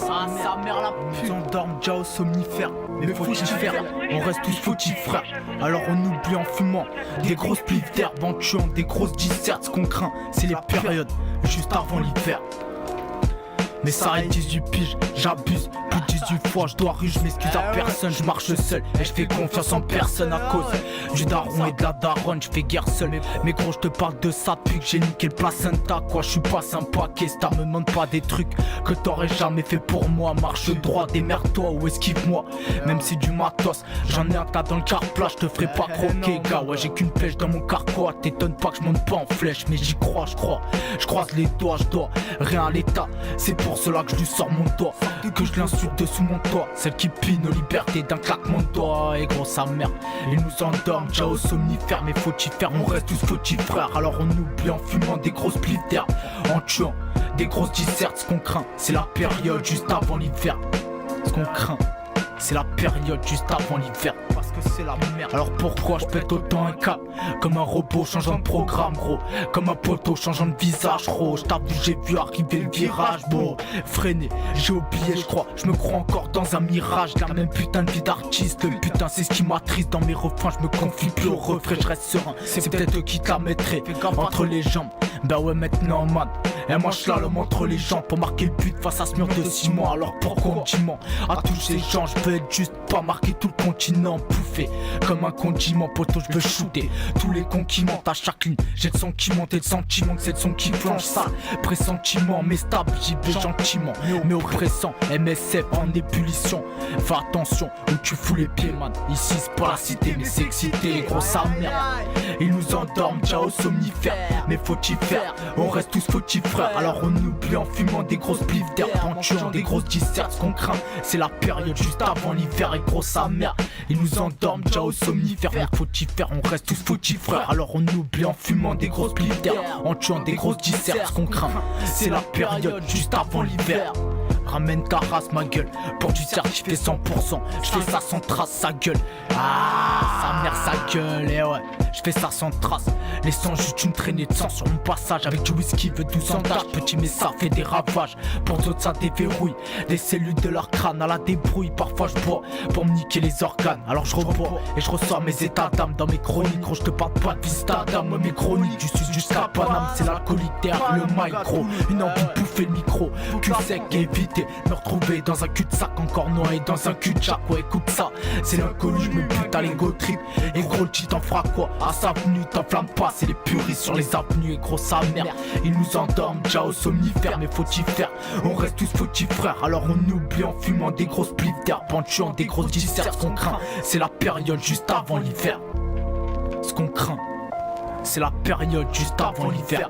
sa mère la pute. Ils endorment déjà au somnifère. Mais faut-il faire? On reste tous fautifs frères. Alors on oublie en fumant des grosses plives d'herbe, en tuant des grosses dissertes. Ce qu'on craint, c'est les périodes juste avant l'hiver. Mais ça est 18 piges, j'abuse. Plus de 18 fois, je dois rue, je m'excuse à personne. Je marche seul et je fais confiance en personne à cause du daron et de la daronne. Je fais guerre seul. Mais gros, je te parle de ça depuis que j'ai niqué le placenta. Quoi, je suis pas sympa, qu'est-ce que me demande pas des trucs que t'aurais jamais fait pour moi. Marche droit, démerde-toi ou esquive-moi. Même si du matos, j'en ai un tas dans le car plat, je te ferai pas croquer, gars. Ouais, j'ai qu'une flèche dans mon carquois. T'étonne pas que je monte pas en flèche, mais j'y crois, je crois. Je croise les doigts, je dois rien à l'état. C'est pour cela que je lui sors mon doigt, que je l'insulte de sous mon toit. Celle qui pille nos libertés d'un claquement de doigts. Et gros sa mère, ils nous endorment déjà au somnifère. Mais faut-il faire, on reste tous fautifs frères. Alors on oublie en fumant des grosses plives d'herbe, en tuant des grosses dissertes. Ce qu'on craint, c'est la période juste avant l'hiver. Ce qu'on craint, c'est la période juste avant l'hiver. Parce que c'est la merde. Alors pourquoi je pète autant un cap? Comme un robot changeant de programme, gros. Comme un poteau changeant de visage, gros. J't'avoue, j'ai vu arriver le virage, bro. Freiné, j'ai oublié, je crois. Je me crois encore dans un mirage. La même putain de vie d'artiste. Le putain, c'est ce qui m'attriste dans mes refrains. Je me confie plus au refrain, je reste serein. C'est peut-être eux qui te la mettraient entre les jambes. Bah ouais, maintenant, man. Et moi je slalom entre les jambes pour marquer le but face à ce mur de ciment. Alors pourquoi on dit ment à tous ces gens? Je veux être juste pas marquer tout le continent. Bouffé comme un condiment, poteau, je veux shooter tous les cons qui mentent à chaque ligne. J'ai le son qui monte et le sentiment que c'est le son qui flanche. Sale pressentiment, mais stable, j'y vais gentiment. Mais oppressant, MSF en ébullition. Fais attention où tu fous les pieds, man. Ici c'est pas la cité, mais c'est excité, gros sa merde. Ils nous endorment déjà au somnifère. Mais faut-il faire? On reste tous fautifs frères. Alors on oublie en fumant des grosses plives d'herbe, en tuant des grosses dissertes. Ce qu'on craint, c'est la période juste avant l'hiver. Et gros sa mère, ils nous endorment déjà au somnifère. Mais faut-il faire? On reste tous fautifs frères. Alors on oublie en fumant des grosses plives d'herbe, en tuant des grosses dissertes. Ce qu'on craint, c'est la période juste avant l'hiver. Ramène ta race, ma gueule, pour du certifié 100%. Je fais ça sans trace, sa gueule. Ah, sa mère, sa gueule, et ouais, je fais ça sans trace. Laissant juste une traînée de sang sur mon passage. Avec du whisky, veut 12 ans d'âge. Petit, mais ça fait des ravages. Pour d'autres, ça déverrouille les cellules de leur crâne à la débrouille. Parfois, je bois pour me niquer les organes. Alors je rebois et je ressors mes états d'âme dans mes chroniques. Gros, je te parle pas de vista d'âme, moi mes chroniques. Du sud jusqu'à Paname, c'est l'alcoolique derrière le micro. Une envie de bouffer le micro, cul sec et éviter me retrouver dans un cul-de-sac encore noyé dans un cul-de-jack. Ouais, écoute ça, c'est l'inconnu, je me bute à l'ego trip. Et gros, le cheat t'en fera quoi? À sa venue, t'enflamme pas, c'est les puristes sur les avenues. Et gros, sa mère, ils nous endorment déjà au somnifère. Mais faut-il faire? On reste tous fautifs frères. Alors on oublie en fumant des grosses plives d'herbe, en tuant des grosses dissertes. Ce qu'on craint, c'est la période juste avant l'hiver. Ce qu'on craint, c'est la période juste avant l'hiver.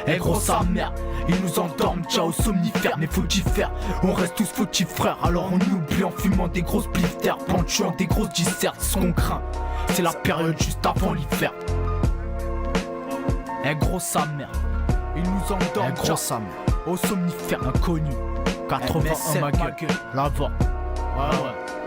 Eh gros sa mère, ils nous endorment déjà au somnifère. Mais faut-il faire? On reste tous fautifs frères. Alors on oublie en fumant des grosses plives d'herbe, en tuant des grosses dissertes. Ce qu'on craint, c'est la période juste avant l'hiver. Eh gros sa mère, ils nous endorment déjà au somnifère. Inconnu 81 ma gueule, la voix. Ouais ouais.